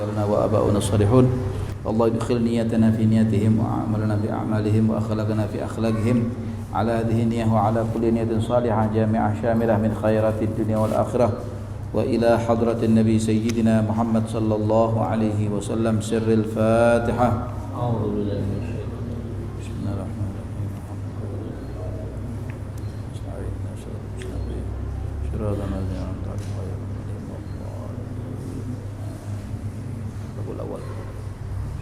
لنا وآباؤنا الصالحون. الله يدخل نيتنا في نيتهم وأعمالنا بأعمالهم وأخلاقنا في أخلاقهم على هذه النية وعلى كل نية صالحة جامعة شاملة من خيرات الدنيا والآخرة وإلى حضرة النبي سيدنا محمد صلى الله عليه وسلم. سر الفاتحة. أعوذ بالله من الشيطان الرجيم. بسم الله الرحمن الرحيم. صراط الذين أنعمت عليهم غير المغضوب عليهم.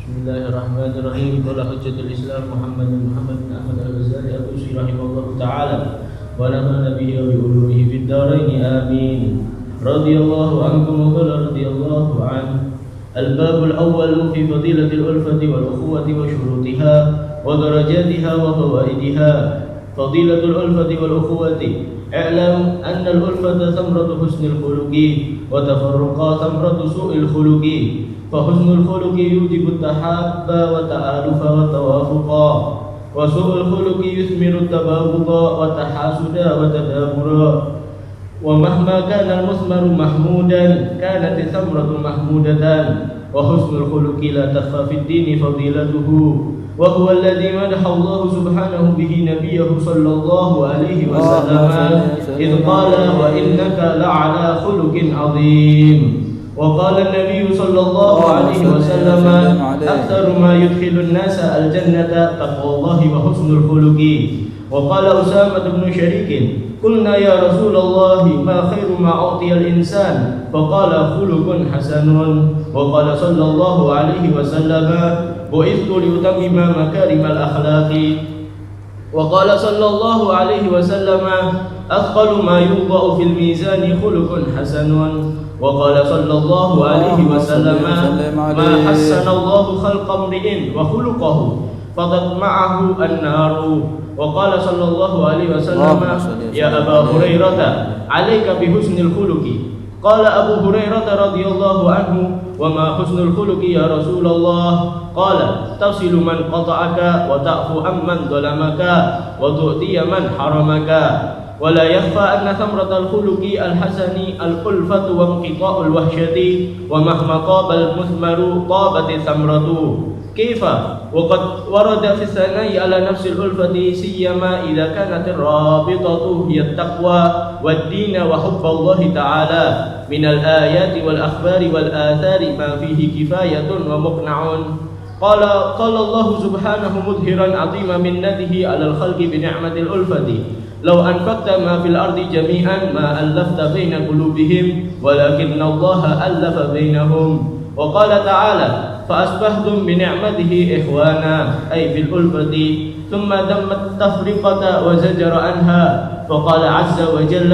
Bismillahirrahmanirrahim. Qala hujjatul Islam Muhammad bin Ahmad al-Ghazali Al-Usi rahimahullahu ta'ala wa nafa'ana bihi wa bi ulumihi fid dharain amin. Radiyallahu ankum wa qala radiyallahu an. Al-bab al-awwal fi fadilatil ulfati wal ukhuwati wa shurutiha wa darajatiha wa fawaidiha. Fadilatul ulfati wal ukhuwati. I'lam anna al-ulfata thamratu husnil khuluqi wa tafarruqa thamratu su'il khuluqi. فحسن الخلق يوجب التحاب والتآلف والتوافق وسوء الخلق يثمر التباغض والتحاسد والتدابر ومهما كان المثمر محمودا كانت الثمرة محمودة وحسن الخلق لا تخفى في الدين فضيلته وهو الذي مدح الله سبحانه به نبيه صلى الله عليه وسلم إذ قال وإنك لعلى خلق عظيم. وقال النبي صلى الله عليه وسلم أكثر ما يدخل الناس الجنة تقوى الله وحسن الخلق. وقال أسامة بن شريك قلنا يا رسول الله ما خير ما أعطي الإنسان فقال خلق حسن. وقال صلى الله عليه وسلم بعثت لأتمم مكارم الأخلاق. وقال صلى الله عليه وسلم أثقل ما يوضع في الميزان خلق حسن. وقال صلى الله عليه وسلم ما حسن الله خلق امرئ وخلقه فتطمعه النار. وقال صلى الله عليه وسلم يا أبا هريرة عليك بحسن الخلق. قال أبو هريرة رضي الله عنه وما حسن الخلق يا رسول الله؟ قال تصل من قطعك وتعفو عمن ظلمك وتؤتي من حرمك. ولا يخفى أن ثمرة الخلق الحسن الألفة وانقطاع الوحشة ومهما طاب المثمر طابت الثمرة. كيف وقد ورد في الثناء على نفس الألفة سيما إذا كانت الرابطة هي التقوى والدين وحب الله تعالى من الآيات والأخبار والآثار ما فيه كفاية ومقنع. قال الله سبحانه مظهرا عظيم منته على الخلق بنعمة الألفة لو أنفقت ما في الأرض جميعا ما ألفت بين قلوبهم ولكن الله ألف بينهم. وقال تعالى فأصبحتم بنعمته إخوانا أي في الألفة ثم ذم التفرقة وزجر عنها فقال عز وجل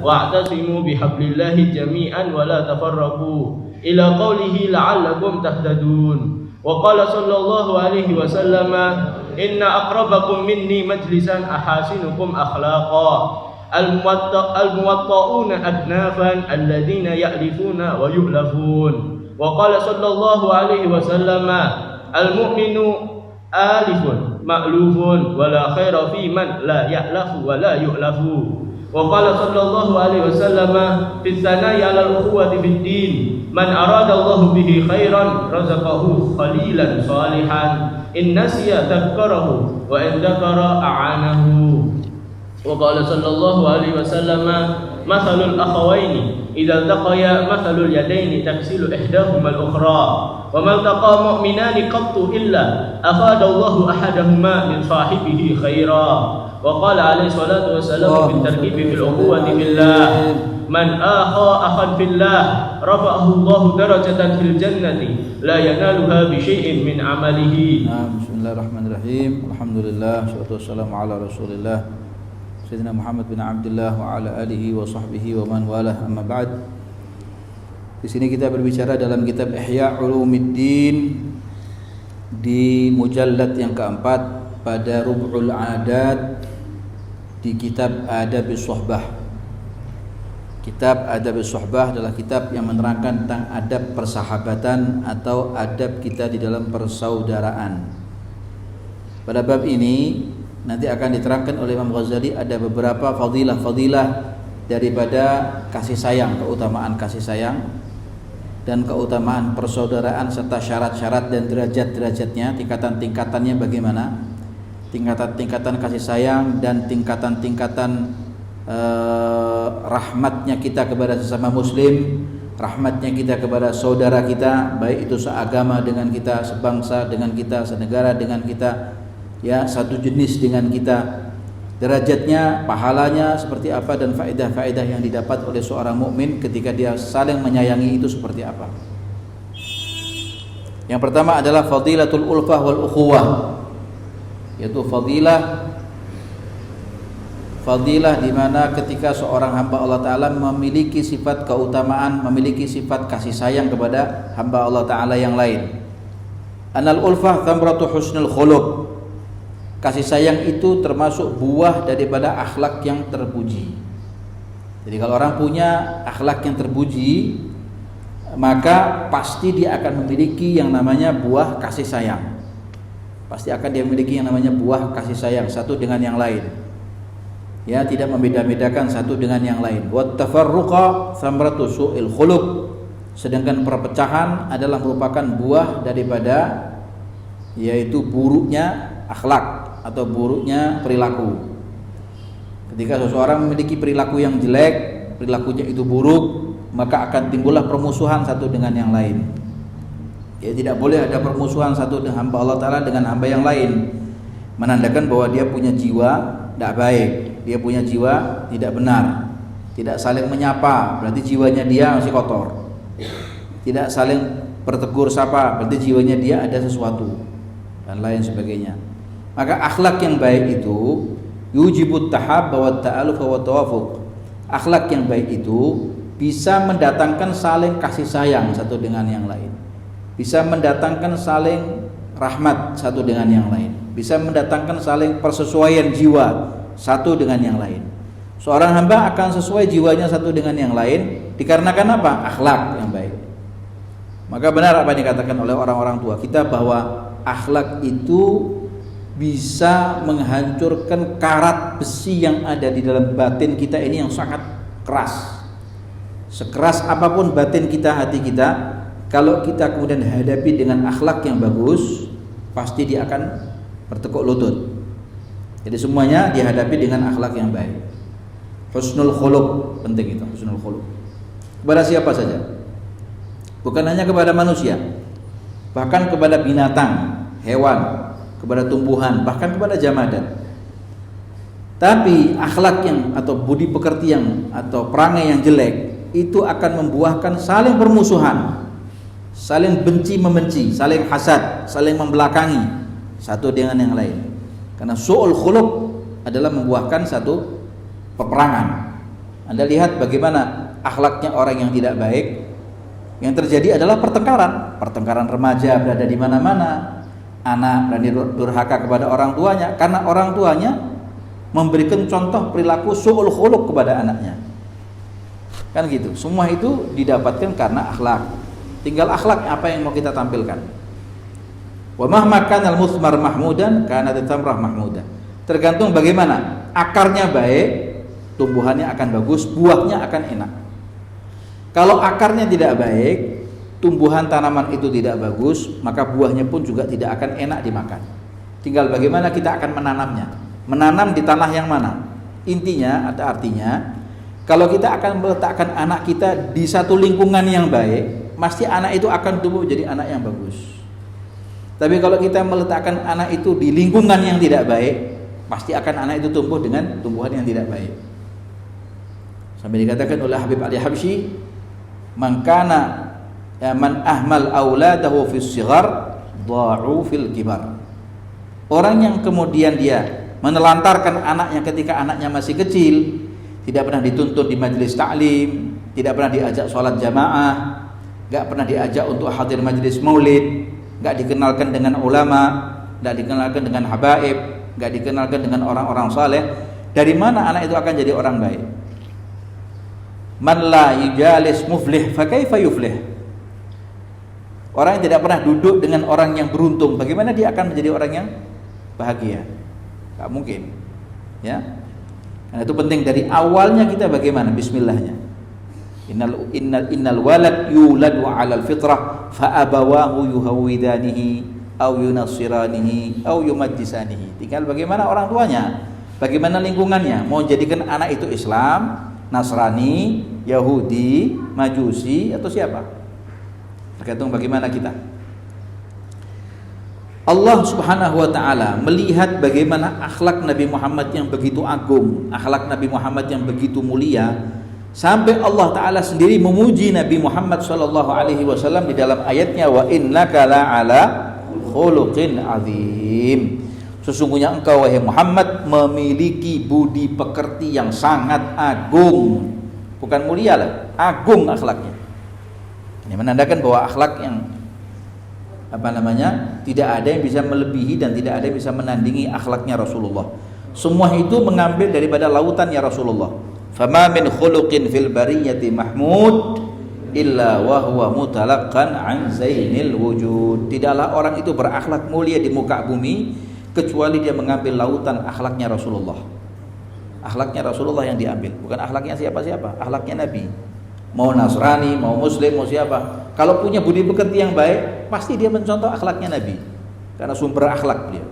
واعتصموا بحبل الله جميعا ولا تفرقوا إلى قوله لعلكم تهتدون. وقال صلى الله عليه وسلم إن أقربكم مني مجلسا أحاسنكم أخلاقا الموطؤون أكنافا الذين يألفون ويؤلفون. وقال صلى الله عليه وسلم المؤمن آلف مألوف ولا خير في من لا يألف ولا يؤلف. وقال صلى الله عليه وسلم في الثناء على الأخوة في الدين من أراد الله به خيرا رزقه خليلا صالحا إن نسي تذكره وإن ذكر أعانه. وقال صلى الله عليه وسلم مثل الأخوين إذا التقيا مثل اليدين تغسل إحداهما الأخرى وما التقى مؤمنان قط إلا أفاد الله أحدهما من صاحبه خيرا. وقال عليه الصلاة والسلام في الترغيب في الأخوة في الله من آخى أخا في الله رفعه الله درجة في الجنة لا ينالها بشيء من عمله. بسم الله الرحمن الرحيم. الحمد لله والصلاة والسلام على رسول الله سيدنا محمد bin Abdullah wa ala alihi wa sahbihi wa man walah, amma ba'd. Di sini kita berbicara dalam kitab Ihya Ulumuddin di mujallad yang keempat pada Rub'ul Adat di kitab Adabus Suhbah. Kitab Adabus Suhbah adalah kitab yang menerangkan tentang adab persahabatan atau adab kita di dalam persaudaraan. Pada bab ini nanti akan diterangkan oleh Imam Ghazali ada beberapa fadilah-fadilah daripada kasih sayang, keutamaan kasih sayang. dan keutamaan persaudaraan serta syarat-syarat dan derajat-derajatnya, tingkatan-tingkatannya bagaimana, tingkatan-tingkatan kasih sayang dan tingkatan-tingkatan rahmatnya kita kepada sesama muslim, rahmatnya kita kepada saudara kita, baik itu seagama dengan kita, sebangsa dengan kita, senegara dengan kita, ya satu jenis dengan kita, derajatnya, pahalanya seperti apa, dan faedah-faedah yang didapat oleh seorang mukmin ketika dia saling menyayangi itu seperti apa. Yang pertama adalah fadilatul ulfah wal ukhuwah, yaitu fadilah di mana ketika seorang hamba Allah Ta'ala memiliki sifat keutamaan, memiliki sifat kasih sayang kepada hamba Allah Ta'ala yang lain. Anal ulfah thamratu husnul khuluq, kasih sayang itu termasuk buah daripada akhlak yang terpuji. Jadi kalau orang punya akhlak yang terpuji, maka pasti dia akan memiliki yang namanya buah kasih sayang. Pasti akan dia memiliki yang namanya buah kasih sayang satu dengan yang lain. Ya, tidak membeda-bedakan satu dengan yang lain. Wat tafarruqa thamratu su'il khuluq, sedangkan perpecahan adalah merupakan buah daripada yaitu buruknya akhlak atau buruknya perilaku. Ketika seseorang memiliki perilaku yang jelek, perilakunya itu buruk, maka akan timbullah permusuhan satu dengan yang lain. Ya, tidak boleh ada permusuhan satu dengan hamba Allah Ta'ala dengan hamba yang lain, menandakan bahwa dia punya jiwa tidak baik, dia punya jiwa tidak benar. Tidak saling menyapa, berarti jiwanya dia masih kotor. Tidak saling bertegur sapa, berarti jiwanya dia ada sesuatu, dan lain sebagainya. Maka akhlak yang baik itu yujibut tahabba wa ta'aluf wa tawafuq. Akhlak yang baik itu bisa mendatangkan saling kasih sayang satu dengan yang lain, bisa mendatangkan saling rahmat satu dengan yang lain, bisa mendatangkan saling persesuaian jiwa satu dengan yang lain. Seorang hamba akan sesuai jiwanya satu dengan yang lain dikarenakan apa? Akhlak yang baik. Maka benar apa yang dikatakan oleh orang-orang tua kita bahwa akhlak itu bisa menghancurkan karat besi yang ada di dalam batin kita ini yang sangat keras. Sekeras apapun batin kita, hati kita, kalau kita kemudian hadapi dengan akhlak yang bagus, pasti dia akan bertekuk lutut. Jadi semuanya dihadapi dengan akhlak yang baik. Husnul khuluq, penting itu, husnul khuluq. Kepada siapa saja, bukan hanya kepada manusia, bahkan kepada binatang, hewan, kepada tumbuhan, bahkan kepada jamadat. Tapi akhlak yang atau budi pekerti yang atau perangai yang jelek itu akan membuahkan saling permusuhan, saling benci membenci, saling hasad, saling membelakangi satu dengan yang lain. Karena su'ul khuluq adalah membuahkan satu peperangan. Anda lihat bagaimana akhlaknya orang yang tidak baik, yang terjadi adalah pertengkaran remaja berada di mana-mana. Anak berani durhaka kepada orang tuanya karena orang tuanya memberikan contoh perilaku su'ul khuluq kepada anaknya. Kan gitu. Semua itu didapatkan karena akhlak. Tinggal akhlak apa yang mau kita tampilkan. Wa mahma kana al-muthmar mahmudan kana tamrah mahmudah. Tergantung bagaimana akarnya baik, tumbuhannya akan bagus, buahnya akan enak. Kalau akarnya tidak baik, tumbuhan tanaman itu tidak bagus, maka buahnya pun juga tidak akan enak dimakan. Tinggal bagaimana kita akan menanamnya. Menanam di tanah yang mana? Intinya atau artinya, kalau kita akan meletakkan anak kita di satu lingkungan yang baik, pasti anak itu akan tumbuh jadi anak yang bagus. Tapi kalau kita meletakkan anak itu di lingkungan yang tidak baik, pasti akan anak itu tumbuh dengan tumbuhan yang tidak baik. Sampai dikatakan oleh Habib Ali Habsyi, man ahmal auladahu fis sighar dha'u fil kibar. Orang yang kemudian dia menelantarkan anaknya ketika anaknya masih kecil, tidak pernah dituntut di majelis taklim, tidak pernah diajak sholat jamaah, enggak pernah diajak untuk hadir majelis maulid, enggak dikenalkan dengan ulama, enggak dikenalkan dengan habaib, enggak dikenalkan dengan orang-orang saleh. Dari mana anak itu akan jadi orang baik? Man la yujalis muflih fa kaifa yuflih. Orang yang tidak pernah duduk dengan orang yang beruntung, bagaimana dia akan menjadi orang yang bahagia? Enggak mungkin. Ya. Karena itu penting dari awalnya kita bagaimana bismillahnya. Innal walad yuladu 'alal fitrah fa abawahu yuhawwidanihi aw yunassiranihi aw yumajjisanihi. Tinggal bagaimana orang tuanya, bagaimana lingkungannya, mau jadikan anak itu Islam, Nasrani, Yahudi, Majusi atau siapa. Tergantung bagaimana kita. Allah Subhanahu wa taala melihat bagaimana akhlak Nabi Muhammad yang begitu agung, akhlak Nabi Muhammad yang begitu mulia, sampai Allah taala sendiri memuji Nabi Muhammad sallallahu alaihi wasallam di dalam ayatnya, wa innaka la'ala khuluqin azim. Sesungguhnya engkau wahai Muhammad memiliki budi pekerti yang sangat agung. Bukan mulia lah, agung akhlaknya. Ini menandakan bahwa akhlak yang tidak ada yang bisa melebihi dan tidak ada yang bisa menandingi akhlaknya Rasulullah. Semua itu mengambil daripada lautannya Rasulullah. Fama min khuluqin fil bariyati mahmud illa wa huwa mutalaqqan an zainil wujud. Tidaklah orang itu berakhlak mulia di muka bumi kecuali dia mengambil lautan akhlaknya Rasulullah. Akhlaknya Rasulullah yang diambil, bukan akhlaknya siapa-siapa, akhlaknya Nabi. Mau Nasrani, mau Muslim, mau siapa, kalau punya budi pekerti yang baik, pasti dia mencontoh akhlaknya Nabi, karena sumber akhlak beliau.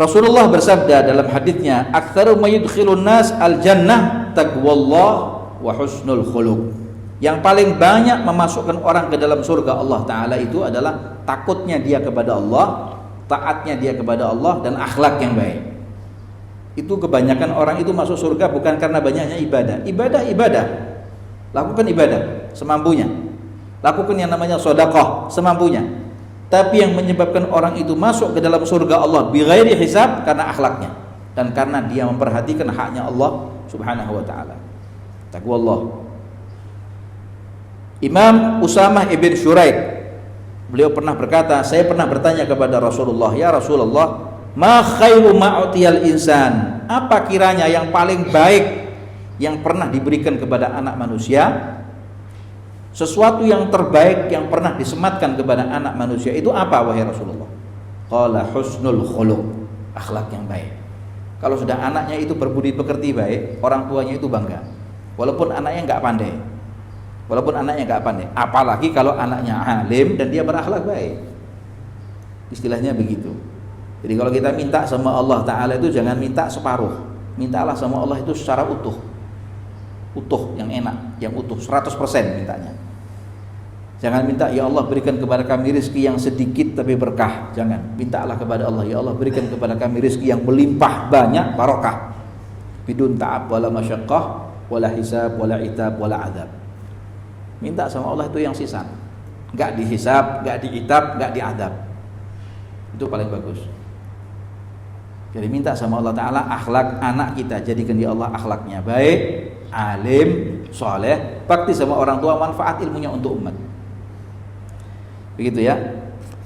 Rasulullah bersabda dalam haditsnya, "Aktsaru ma yudkhilun nas al-jannah taqwallah wa husnul khuluq." Yang paling banyak memasukkan orang ke dalam surga Allah taala itu adalah takutnya dia kepada Allah, taatnya dia kepada Allah, dan akhlak yang baik. Itu kebanyakan orang itu masuk surga bukan karena banyaknya ibadah. Ibadah, lakukan ibadah semampunya, lakukan yang namanya sedekah semampunya. Tapi yang menyebabkan orang itu masuk ke dalam surga Allah bighairi hisab karena akhlaknya dan karena dia memperhatikan haknya Allah Subhanahu wa taala. Taqwallah. Imam Usamah ibn Syuraik, beliau pernah berkata, saya pernah bertanya kepada Rasulullah, ya Rasulullah, ma khairu ma'utiyal insan, apa kiranya yang paling baik yang pernah diberikan kepada anak manusia? Sesuatu yang terbaik yang pernah disematkan kepada anak manusia itu apa wahai Rasulullah? Qala husnul khuluq, akhlak yang baik. Kalau sudah anaknya itu berbudi pekerti baik, orang tuanya itu bangga. Walaupun anaknya enggak pandai. Apalagi kalau anaknya alim dan dia berakhlak baik. Istilahnya begitu. Jadi kalau kita minta sama Allah Ta'ala itu jangan minta separuh, mintalah sama Allah itu secara utuh, yang enak, yang utuh 100% mintanya. Jangan minta ya Allah berikan kepada kami rezeki yang sedikit tapi berkah, jangan. Mintalah kepada Allah, ya Allah berikan kepada kami rezeki yang melimpah banyak barokah, bidun ta'ab wala masyaqqah wala hisab wala itab wala adab. Minta sama Allah itu yang sisa, enggak dihisab, enggak diitab, enggak diadab. Itu paling bagus. Jadi minta sama Allah Ta'ala akhlak anak kita, jadikan dia Allah akhlaknya baik, alim, soleh, bakti sama orang tua, manfaat ilmunya untuk umat. Begitu ya.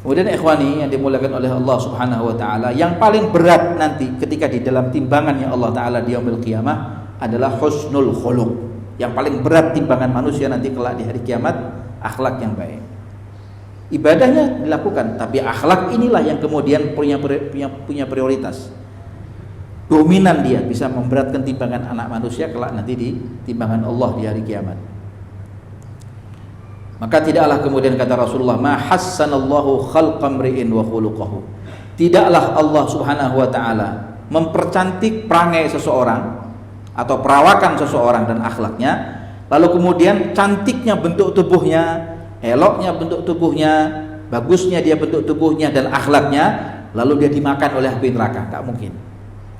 Kemudian ikhwani yang dimuliakan oleh Allah Subhanahu wa taala, yang paling berat nanti ketika di dalam timbangannya Allah Ta'ala di yaumil qiyamah adalah husnul khuluq. Yang paling berat timbangan manusia nanti kelak di hari kiamat, akhlak yang baik. Ibadahnya dilakukan, tapi akhlak inilah yang kemudian punya prioritas. Dominan dia, bisa memberatkan timbangan anak manusia kelak nanti di timbangan Allah di hari kiamat. Maka tidaklah kemudian kata Rasulullah, ma hassanallahu khalqa mri'in wa khuluquhu. Tidaklah Allah Subhanahu wa taala mempercantik perangai seseorang atau perawakan seseorang dan akhlaknya, lalu kemudian cantiknya bentuk tubuhnya, eloknya bentuk tubuhnya, bagusnya dia bentuk tubuhnya dan akhlaknya, lalu dia dimakan oleh api neraka. Tak mungkin.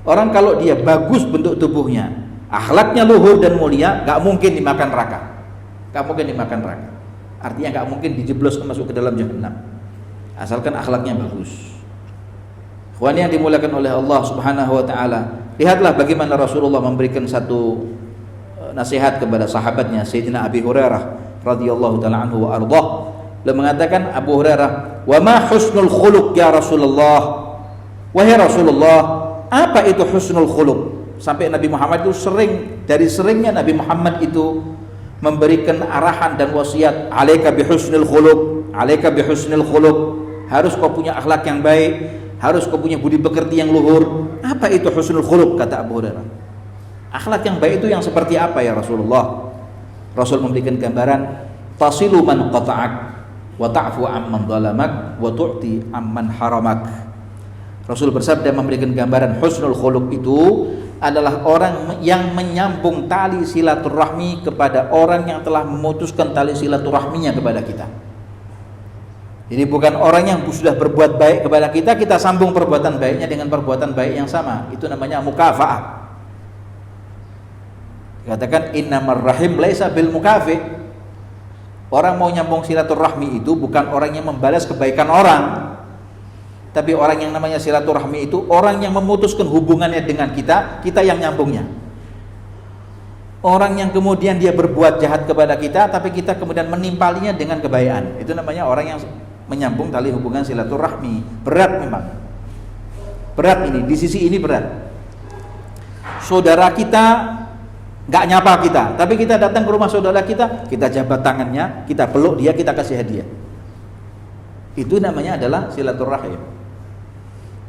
Orang kalau dia bagus bentuk tubuhnya, akhlaknya luhur dan mulia, gak mungkin dimakan neraka. Artinya gak mungkin dijebloskan masuk ke dalam jahannam, asalkan akhlaknya bagus. Ikhwan yang dimuliakan oleh Allah Subhanahu wa taala, lihatlah bagaimana Rasulullah memberikan satu nasihat kepada sahabatnya Sayyidina Abi Hurairah radhiyallahu taala anhu wa ardhah. Beliau mengatakan, Abu Hurairah, "Wa ma husnul khuluq ya Rasulullah?" Wahai Rasulullah, apa itu husnul khuluq? Sampai Nabi Muhammad itu seringnya Nabi Muhammad itu memberikan arahan dan wasiat, "Alaika bi husnul khuluq." Harus kau punya akhlak yang baik, harus kau punya budi pekerti yang luhur. Apa itu husnul khuluq kata Abu Hurairah? Akhlak yang baik itu yang seperti apa ya Rasulullah? Rasul memberikan gambaran, tasilu man qata'ak wa ta'fu amman dhalamak wa tu'ti amman haramak. Rasul bersabda memberikan gambaran husnul khuluq itu adalah orang yang menyambung tali silaturahmi kepada orang yang telah memutuskan tali silaturahminya kepada kita. Jadi bukan orang yang sudah berbuat baik kepada kita, kita sambung perbuatan baiknya dengan perbuatan baik yang sama. Itu namanya mukafaah. Dikatakan innamar rahim laisa bil mukafi. Orang mau nyambung silaturahmi itu bukan orang yang membalas kebaikan orang, tapi orang yang namanya silaturahmi itu orang yang memutuskan hubungannya dengan kita, kita yang nyambungnya. Orang yang kemudian dia berbuat jahat kepada kita, tapi kita kemudian menimpalinya dengan kebaikan. Itu namanya orang yang menyambung tali hubungan silaturahmi. Berat memang. Berat ini, di sisi ini berat. Saudara kita nggak nyapa kita, tapi kita datang ke rumah saudara kita jabat tangannya, kita peluk dia, kita kasih hadiah. Itu namanya adalah silaturahim.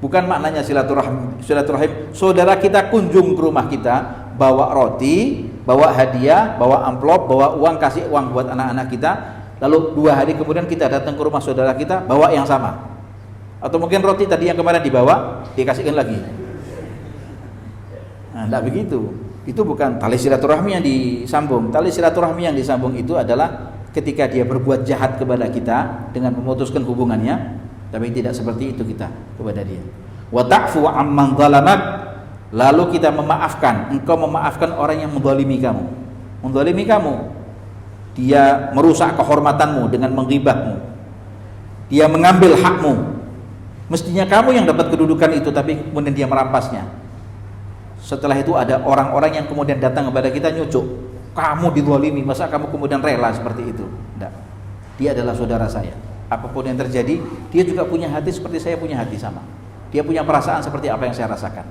Bukan maknanya silaturahim saudara kita kunjung ke rumah kita, bawa roti, bawa hadiah, bawa amplop, bawa uang, kasih uang buat anak-anak kita, lalu 2 hari kemudian kita datang ke rumah saudara kita bawa yang sama. Atau mungkin roti tadi yang kemarin dibawa dikasihkan lagi. Nah, enggak begitu. Itu bukan tali silaturahmi yang disambung. Tali silaturahmi yang disambung itu adalah ketika dia berbuat jahat kepada kita dengan memutuskan hubungannya, tapi tidak seperti itu kita kepada dia. Wa ta'fu amman dhalamak, lalu kita memaafkan. Engkau memaafkan orang yang menzalimi kamu. Menzalimi kamu, dia merusak kehormatanmu dengan menghibahmu, dia mengambil hakmu. Mestinya kamu yang dapat kedudukan itu, tapi kemudian dia merampasnya. Setelah itu ada orang-orang yang kemudian datang kepada kita nyucuk, kamu dizalimi, masa kamu kemudian rela seperti itu? Tidak. Dia adalah saudara saya. Apapun yang terjadi, dia juga punya hati seperti saya punya hati sama. Dia punya perasaan seperti apa yang saya rasakan.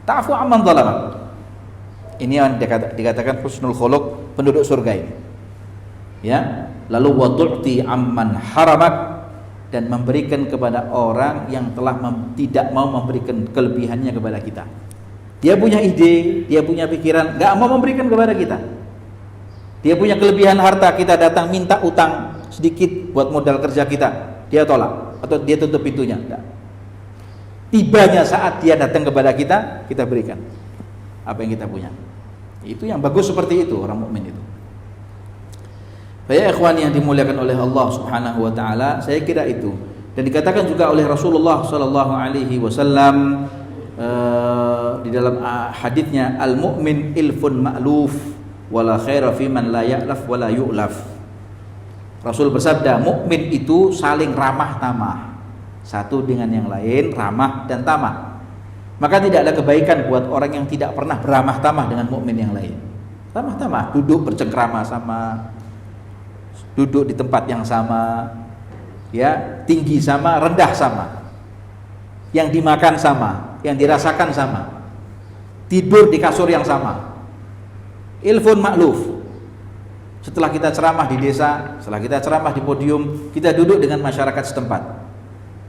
Ta'fu amman dhalamak. Ini yang dikatakan husnul khuluq penduduk surga ini. Ya, lalu wa tu'ti amman haramak, dan memberikan kepada orang yang telah tidak mau memberikan kelebihannya kepada kita. Dia punya ide, dia punya pikiran, nggak mau memberikan kepada kita. Dia punya kelebihan harta, kita datang minta utang sedikit buat modal kerja kita, dia tolak atau dia tutup pintunya. Nggak. Tibanya saat dia datang kepada kita, kita berikan apa yang kita punya. Itu yang bagus seperti itu orang mukmin itu. Baik ikhwan yang dimuliakan oleh Allah Subhanahu wa taala, saya kira itu. Dan dikatakan juga oleh Rasulullah sallallahu alaihi wasallam di dalam hadisnya, al-mu'min ilfun ma'luf wala khaira fi man la ya'laf wala yu'laf. Rasul bersabda, mukmin itu saling ramah tamah, satu dengan yang lain, ramah dan tamah. Maka tidak ada kebaikan buat orang yang tidak pernah beramah tamah dengan mukmin yang lain. Ramah tamah, duduk bercengkrama sama, duduk di tempat yang sama, ya, tinggi sama, rendah sama, yang dimakan sama, yang dirasakan sama, tidur di kasur yang sama. Ilfun ma'luf. Setelah kita ceramah di desa, setelah kita ceramah di podium, kita duduk dengan masyarakat setempat,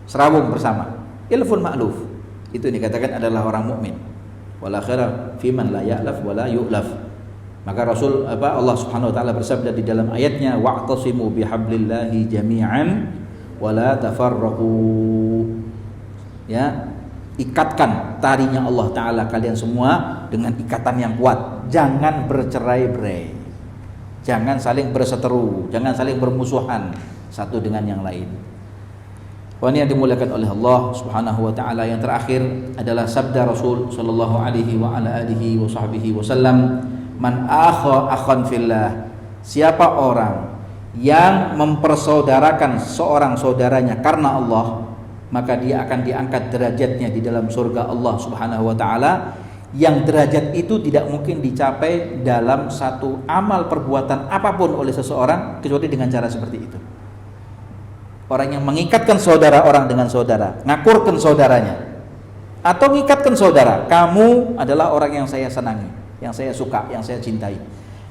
serawung bersama. Ilfun ma'luf. Itu dikatakan adalah orang mukmin. Wala khaira fi man la ya'laf wala yu'laf. Maka Allah Subhanahu wa taala bersabda di dalam ayatnya, wa'tasimu bihablillahi jami'an wala tafarraqu. Ya, ikatkan tarinya Allah taala kalian semua dengan ikatan yang kuat. Jangan bercerai-berai. Jangan saling berseteru, jangan saling bermusuhan satu dengan yang lain. Ini yang dimuliakan oleh Allah Subhanahu wa taala. Yang terakhir adalah sabda Rasul sallallahu alaihi wa ala alihi wa sahbihi wasallam, man akhan fillah, siapa orang yang mempersaudarakan seorang saudaranya karena Allah, maka dia akan diangkat derajatnya di dalam surga Allah Subhanahu wa taala, yang derajat itu tidak mungkin dicapai dalam satu amal perbuatan apapun oleh seseorang kecuali dengan cara seperti itu. Orang yang mengikatkan saudara orang dengan saudara, ngakurkan saudaranya, atau ngikatkan saudara, kamu adalah orang yang saya senangi, yang saya suka, yang saya cintai.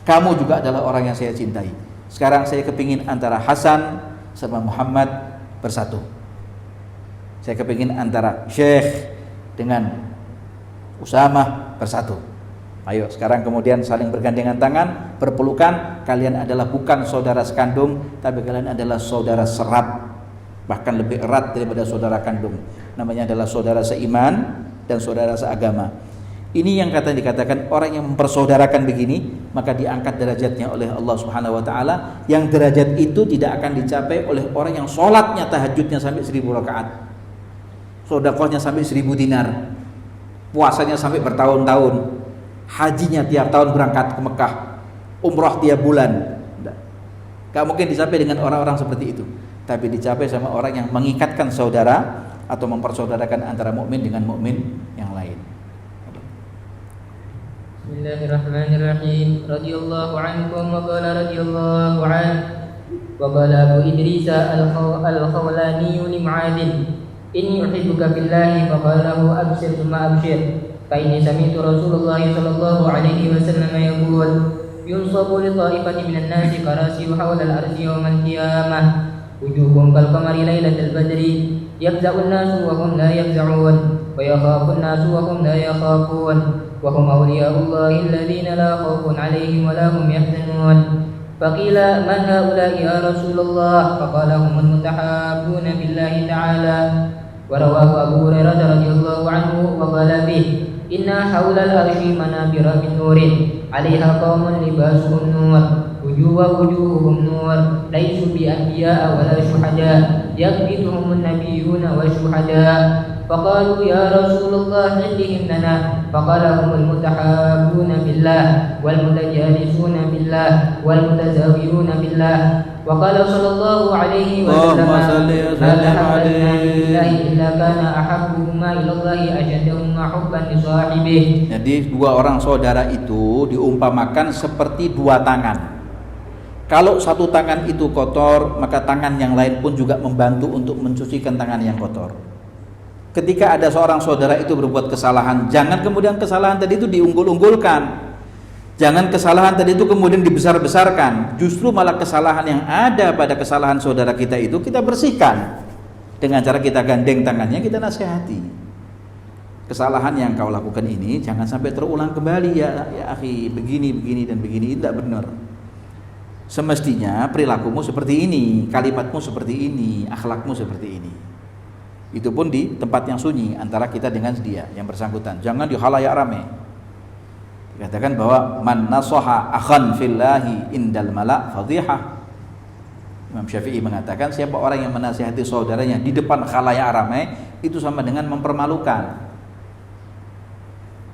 Kamu juga adalah orang yang saya cintai. Sekarang saya kepingin antara Hasan sama Muhammad bersatu. Saya kepingin antara Syekh dengan Usamah bersatu. Ayo sekarang kemudian saling bergandengan tangan, berpelukan. Kalian adalah bukan saudara sekandung, tapi kalian adalah saudara serat, bahkan lebih erat daripada saudara kandung. Namanya adalah saudara seiman dan saudara seagama. Ini yang dikatakan orang yang mempersaudarakan begini, maka diangkat derajatnya oleh Allah Subhanahu wa taala, yang derajat itu tidak akan dicapai oleh orang yang sholatnya tahajudnya sampai 1000 rakaat, sedekahnya sampai 1000 dinar, puasanya sampai bertahun-tahun, hajinya tiap tahun berangkat ke Mekah, umrah tiap bulan. Gak mungkin dicapai dengan orang-orang seperti itu, tapi dicapai sama orang yang mengikatkan saudara atau mempersaudarakan antara mukmin dengan mukmin yang lain. Bismillahirrahmanirrahim. Radhiyallahu ankum wa qala radhiyallahu an wa qala Abu Idris al-Khawlani li Mu'adz inni uhibbuka billahi fa qala lahu abshir thumma abshir fa inni sami'tu Rasulullah sallallahu alaihi wasallam yaqul yunsabu li ta'ifati minan nasi karasi hawla al-arshi yawm al-qiyamah wujuhum kal qamari lailatal badri yafza'u an-nasu wa hum la yafza'un wa yakhafu an-nasu wa hum la yakhafun وهم أولياء الله الذين لا خوف عليهم ولا هم يحزنون فقيل من هؤلاء يا رسول الله فقال هم المتحابون بالله تعالى ورواه أبو هريرة رضي الله عنه وقال فيه إن حول العرش منابر من نور عليها قوم لباسهم نور وجوههم نور ليسوا بأنبياء ولا شهداء يقبضهم النبيون والشهداء فقالوا يا رسول الله علهم لنا فقال هم المتحابون بالله والمتجالسون بالله والمتزاورون بالله وقال صلى الله عليه وسلم لا تحب بالله إلا كان أحبهما إلى الله أشدهما حبا لصاحبه. Jadi dua orang saudara itu diumpamakan seperti dua tangan. Kalau satu tangan itu kotor, maka tangan yang lain pun juga membantu untuk mencucikan tangan yang kotor. Ketika ada seorang saudara itu berbuat kesalahan, jangan kemudian kesalahan tadi itu diunggul-unggulkan. Jangan kesalahan tadi itu kemudian dibesar-besarkan. Justru malah kesalahan yang ada pada kesalahan saudara kita itu kita bersihkan. Dengan cara kita gandeng tangannya, kita nasihati. Kesalahan yang kau lakukan ini jangan sampai terulang kembali ya akhi, begini dan begini, tidak benar. Semestinya perilakumu seperti ini, kalimatmu seperti ini, akhlakmu seperti ini. Itu pun di tempat yang sunyi antara kita dengan dia yang bersangkutan. Jangan di khalayak rame. Dikatakan bahwa man nasaha akhan fillahi indal mala' fadhihah. Imam Syafi'i mengatakan siapa orang yang menasihati saudaranya di depan khalayak ramai itu sama dengan mempermalukan.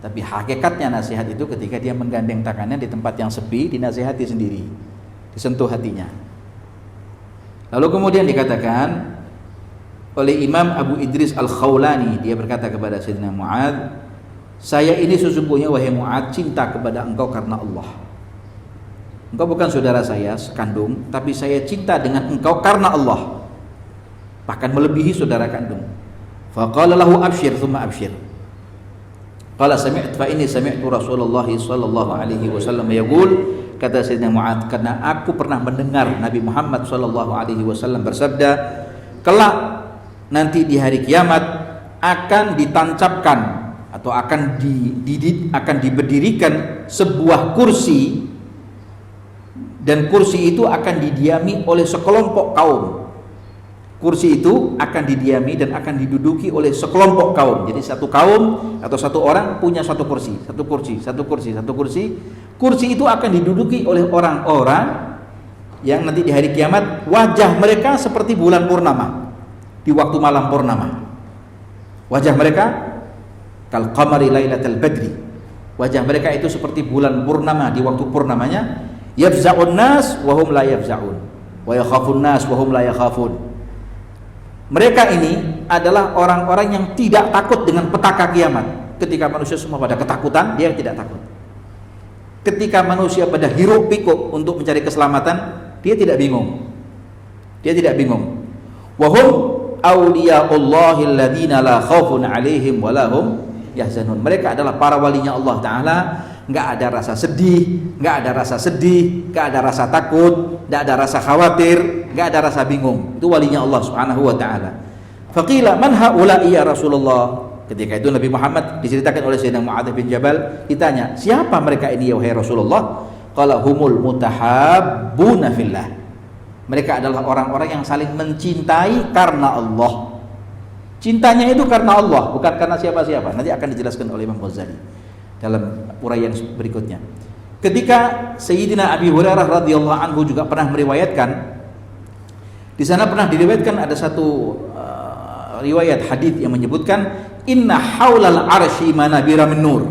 Tapi hakikatnya nasihat itu ketika dia menggandeng tangannya di tempat yang sepi, dinasihati sendiri, disentuh hatinya. Lalu kemudian dikatakan oleh Imam Abu Idris al-Khawlani, dia berkata kepada Sayyidina Mu'adz, saya ini sesungguhnya wahai Mu'adz cinta kepada engkau karena Allah. Engkau bukan saudara saya sekandung, tapi saya cinta dengan engkau karena Allah, bahkan melebihi saudara kandung. Faqala lahu abshir thumma abshir. Qala sami'tu fa inni sami'tu Rasulullah sallallahu alaihi wasallam yaqul, kata Sayyidina Mu'adz, karena aku pernah mendengar Nabi Muhammad sallallahu alaihi wasallam bersabda, kelak nanti di hari kiamat akan ditancapkan atau akan diberdirikan sebuah kursi, dan kursi itu akan didiami oleh sekelompok kaum. Kursi itu akan didiami dan akan diduduki oleh sekelompok kaum. Jadi satu kaum atau satu orang punya satu kursi. Kursi itu akan diduduki oleh orang-orang yang nanti di hari kiamat wajah mereka seperti bulan purnama di waktu malam purnama. Wajah mereka kal qamari lailatal badri. Wajah mereka itu seperti bulan purnama di waktu purnamanya. Yafza'un nas wa hum la yafza'un wa yakhafun nas wa hum la yakhafun. Mereka ini adalah orang-orang yang tidak takut dengan petaka kiamat. Ketika manusia semua pada ketakutan, dia tidak takut. Ketika manusia pada hiruk pikuk untuk mencari keselamatan, dia tidak bingung. Wa hum awliya'ullahi alladhina la khaufun 'alaihim wa lahum yahzanun. Mereka adalah para walinya Allah Ta'ala. Enggak ada rasa sedih, enggak ada rasa takut, enggak ada rasa khawatir, enggak ada rasa bingung. Itu walinya Allah Subhanahu wa taala. Faqila man haula'i ya Rasulullah? Ketika itu Nabi Muhammad diceritakan oleh Sayyidina Mu'adz bin Jabal, ditanya, "Siapa mereka ini ya wahai Rasulullah?" Qala humul mutahabbuna fillah. Mereka adalah orang-orang yang saling mencintai karena Allah. Cintanya itu karena Allah, bukan karena siapa-siapa. Nanti akan dijelaskan oleh Imam Ghazali dalam uraian berikutnya. Ketika Sayyidina Abi Hurairah radhiyallahu anhu juga pernah meriwayatkan, di sana pernah diriwayatkan ada satu riwayat hadis yang menyebutkan inna haulal arsy manabira min nur.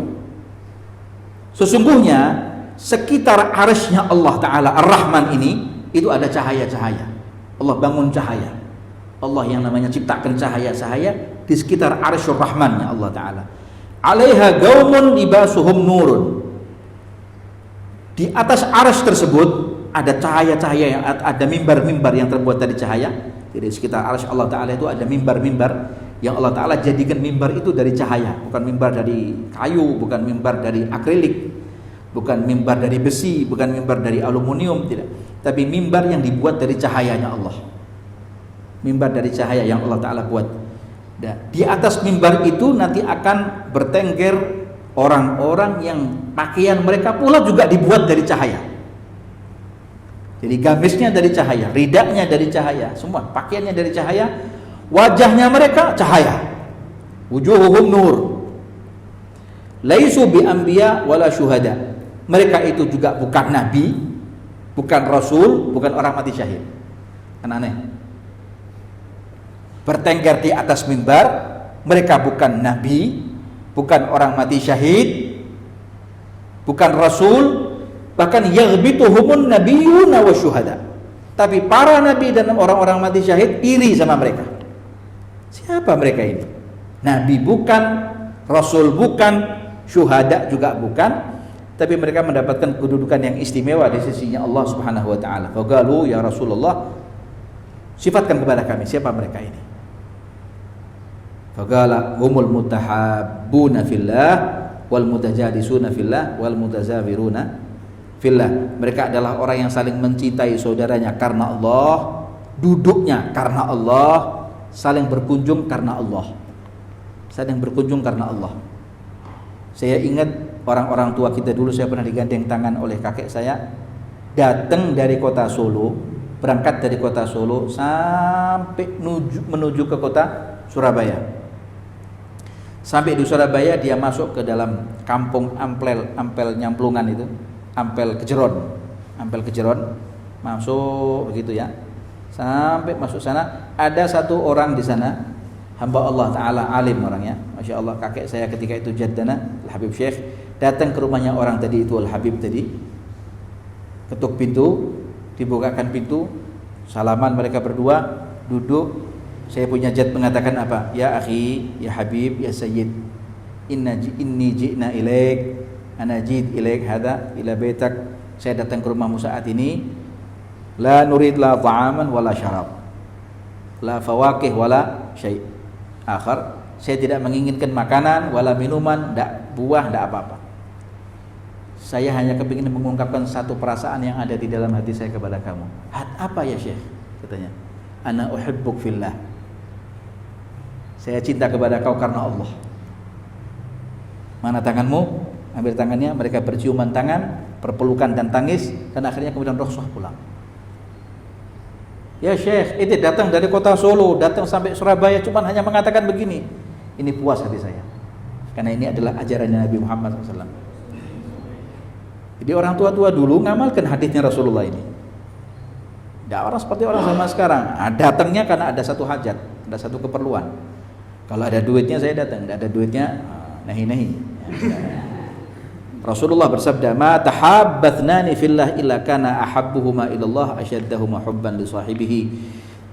Sesungguhnya sekitar arsy-Nya Allah Ta'ala Ar-Rahman ini itu ada cahaya-cahaya. Allah bangun cahaya. Allah yang namanya ciptakan cahaya-cahaya di sekitar Arsyur Rahman-Nya Allah Ta'ala. Alaiha gaumun libasuhum nurun. Di atas arsy tersebut ada cahaya-cahaya, yang ada mimbar-mimbar yang terbuat dari cahaya. Jadi di sekitar arsy Allah Ta'ala itu ada mimbar-mimbar yang Allah Ta'ala jadikan mimbar itu dari cahaya. Bukan mimbar dari kayu, bukan mimbar dari akrilik, bukan mimbar dari besi, bukan mimbar dari aluminium, tidak. Tapi mimbar yang dibuat dari cahayanya Allah. Mimbar dari cahaya yang Allah Ta'ala buat. Dan di atas mimbar itu nanti akan bertengger orang-orang yang pakaian mereka pula juga dibuat dari cahaya. Jadi gamisnya dari cahaya, ridaknya dari cahaya, semua pakaiannya dari cahaya, wajahnya mereka cahaya. Wujuhuhum nur. Laisu bi anbiya wala syuhada. Mereka itu juga bukan nabi, bukan rasul, bukan orang mati syahid. Kan aneh. Bertengger di atas mimbar, mereka bukan nabi, bukan orang mati syahid, bukan rasul, bahkan yaghbituhumun nabiyuna wa syuhada. Tapi para nabi dan orang-orang mati syahid iri sama mereka. Siapa mereka ini? Nabi bukan, rasul bukan, syuhada juga bukan, tapi mereka mendapatkan kedudukan yang istimewa di sisinya Allah Subhanahu wa taala. Faqalu ya Rasulullah, sifatkan kepada kami siapa mereka ini. Faqala humul mutahabbuna fillah wal mutajalisuna fillah wal mutazawiruna fillah. Mereka adalah orang yang saling mencintai saudaranya karena Allah, duduknya karena Allah, saling berkunjung karena Allah. Saling berkunjung karena Allah. Saya ingat orang-orang tua kita dulu, saya pernah digandeng tangan oleh kakek saya, datang dari kota Solo, berangkat dari kota Solo sampai menuju ke kota Surabaya. Sampai di Surabaya dia masuk ke dalam kampung Ampel Nyamplungan itu, Ampel Kejeron, masuk begitu ya. Sampai masuk sana, ada satu orang di sana, hamba Allah Ta'ala, alim orangnya, Masya Allah. Kakek saya ketika itu Jaddana Al-Habib Syekh, datang ke rumahnya orang tadi itu, Al-Habib tadi, ketuk pintu, dibukakan pintu, salaman mereka berdua, duduk. Saya punya jad mengatakan apa? Ya akhi, ya Habib, ya Sayyid, inni ji'na ilaik, ana jid ilaik hada ila baitak. Saya datang ke rumahmu saat ini, la nurid la ta'aman wala syarab, la fawakih wala syai' akhar. Saya tidak menginginkan makanan wala minuman, ndak buah, ndak apa-apa. Saya hanya kepingin mengungkapkan satu perasaan yang ada di dalam hati saya kepada kamu. Apa ya Syekh? Katanya, ana uhibbuk fillah. Saya cinta kepada kau karena Allah. Mana tanganmu? Ambil tangannya, mereka berciuman tangan, perpelukan dan tangis, dan akhirnya kemudian Rasulullah pulang. Ya Syekh, itu datang dari kota Solo, datang sampai Surabaya, cuma hanya mengatakan begini. Ini puas hati saya, karena ini adalah ajarannya Nabi Muhammad SAW. Jadi orang tua-tua dulu ngamalkan hadisnya Rasulullah ini. Tidak orang seperti orang zaman sekarang. Datangnya karena ada satu hajat, ada satu keperluan. Kalau ada duitnya saya datang, tidak ada duitnya nahi. Rasulullah bersabda, "Ma tahabbathnani fillah illa kana ahabbuhuma ilallah asyaddahuma hubban li sahibihi."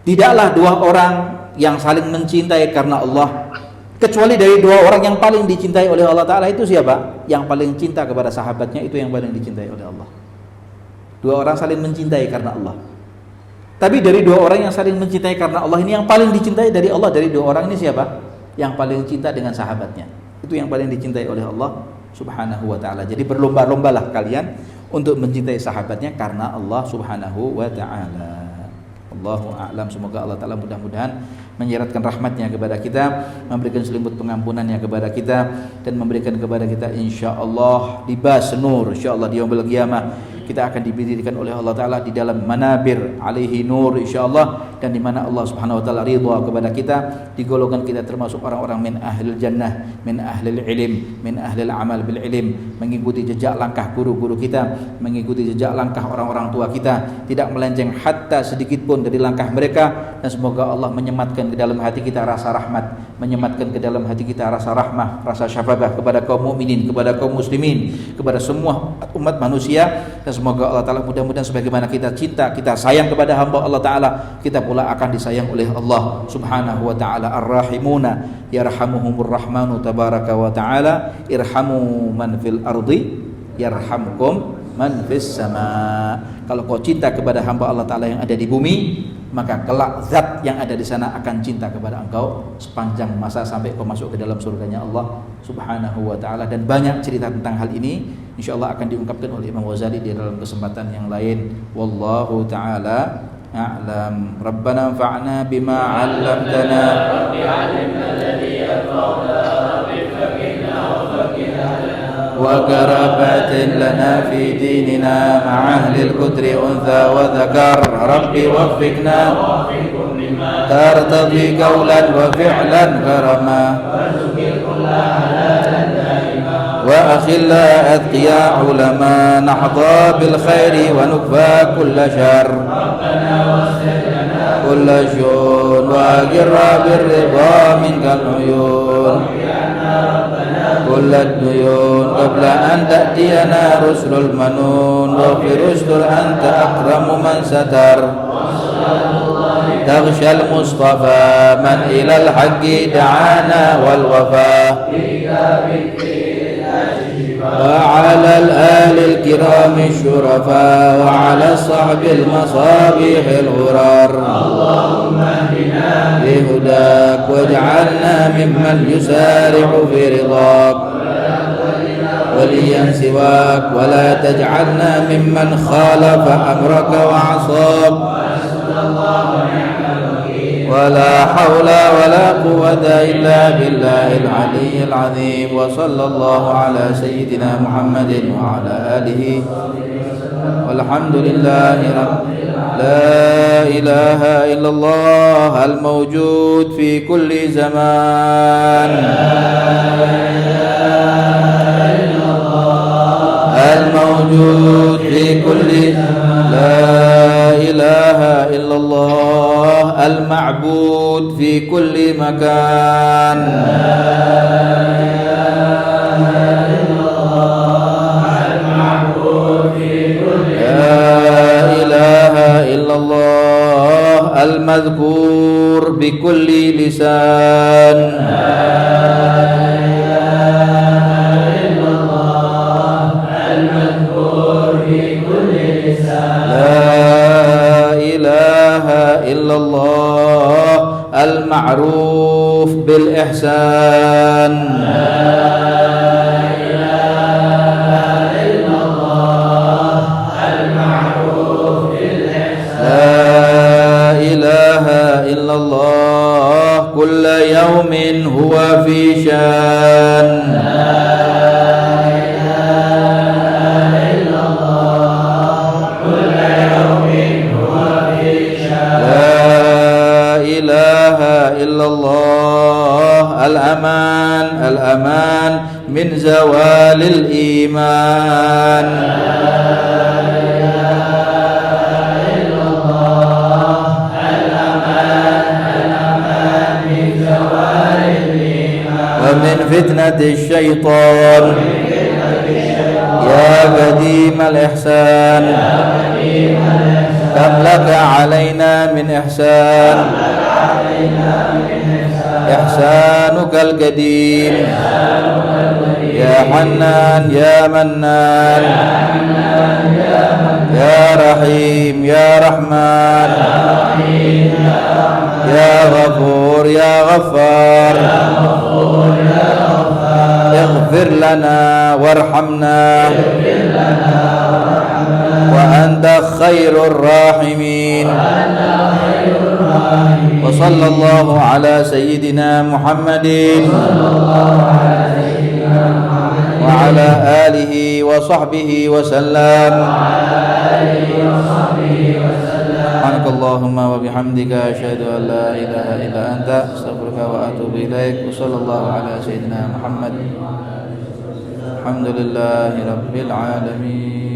Tidaklah dua orang yang saling mencintai karena Allah kecuali dari dua orang yang paling dicintai oleh Allah Ta'ala. Itu siapa? Yang paling cinta kepada sahabatnya, itu yang paling dicintai oleh Allah. Dua orang saling mencintai karena Allah. Tapi dari dua orang yang saling mencintai karena Allah ini, yang paling dicintai dari Allah dari dua orang ini siapa? Yang paling cinta dengan sahabatnya. Itu yang paling dicintai oleh Allah Subhanahu wa ta'ala. Jadi berlomba-lombalah kalian untuk mencintai sahabatnya karena Allah Subhanahu wa ta'ala. Allahu a'lam. Semoga Allah Ta'ala mudah-mudahan menyeratkan rahmatnya kepada kita, memberikan selimut pengampunannya kepada kita, dan memberikan kepada kita insyaallah libas nur insyaallah di yaumil qiyamah. Kita akan diberikan oleh Allah Ta'ala di dalam manabir alaihi nur insyaallah, dan di mana Allah Subhanahu wa Ta'ala ridha kepada kita, digolongkan kita termasuk orang-orang min ahlil jannah, min ahlil ilm, min ahlil amal bil ilm, mengikuti jejak langkah guru-guru kita, mengikuti jejak langkah orang-orang tua kita, tidak melenceng hatta sedikit pun dari langkah mereka. Dan semoga Allah menyematkan ke dalam hati kita rasa rahmat, menyematkan ke dalam hati kita rasa rahmah, rasa syafaqah kepada kaum mukminin, kepada kaum muslimin, kepada semua umat manusia. Dan semoga Allah Ta'ala mudah-mudahan sebagaimana kita cinta, kita sayang kepada hamba Allah Ta'ala, kita pula akan disayang oleh Allah Subhanahu wa Ta'ala. Ar-rahimuna yarhamuhumur rahmanu tabaraka wa ta'ala, irhamu man fil ardi yarhamkum man fis sama. Kalau kau cinta kepada hamba Allah Ta'ala yang ada di bumi, maka kelak zat yang ada di sana akan cinta kepada engkau sepanjang masa sampai kau masuk ke dalam surganya Allah Subhanahu wa Ta'ala. Dan banyak cerita tentang hal ini insyaallah akan diungkapkan oleh Imam Ghazali di dalam kesempatan yang lain. Wallahu ta'ala a'lam. Rabbana anfa'na bima 'allamtana, rabbi 'allimna alladhi yanfa'una, rabbi faqihna wa faqihna wa karabatin lana fi dinina ma'a ahli al-qudri untha wa dhakar, rabbi waffiqna tartadi qawlan wa fi'lan karama wa akhilla atqiya ulama nahda bil khairi wa nukfa kulla syar, kulla syun wa girra bir ridha minkal uyun, kulla duyun qabla an ta'tiyana rusulul manun, wa fi rustul anta akramu man satar, taghshal mustafa man ilal haqqi da'ana wal wafa, وعلى الآل الكرام الشرفاء وعلى الصحب المصابيح الغرار، اللهم اهدنا بهداك واجعلنا ممن يسارع في رضاك وليا سواك، ولا تجعلنا ممن خالف أمرك وعصاك، ولا حول ولا قوة إلا بالله العلي العظيم. وصلى الله على سيدنا محمد وعلى آله والحمد لله رب. لا إله إلا الله الموجود في كل زمان، الموجود في كل زمان، لا إله إلا الله المعبود في كل مكان، لا إله إلا الله المذكور بكل لسان، إلا الله المعروف بالإحسان، لا إله إلا الله المعروف بالإحسان، لا إله إلا الله كل يوم هو في شان، إلا الله الأمان، الأمان من زوال الإيمان، لا إله إلا الله الأمان، الأمان من زوال الإيمان، ومن فتنة الشيطان يا قديم الإحسان، كم لك علينا من إحسان، إحسانك القديم يا حنان يا منان يا رحيم يا رحمن يا غفور يا غفار، اغفر لنا وارحمنا وأنت خير الراحمين، وصلى الله على سيدنا محمد وعلى آله وصحبه وسلم سبحانك اللهم وبحمدك أشهد أن لا إله إلا أنت أستغفرك وأتوب إليك وصلى الله على سيدنا محمد الحمد لله رب العالمين.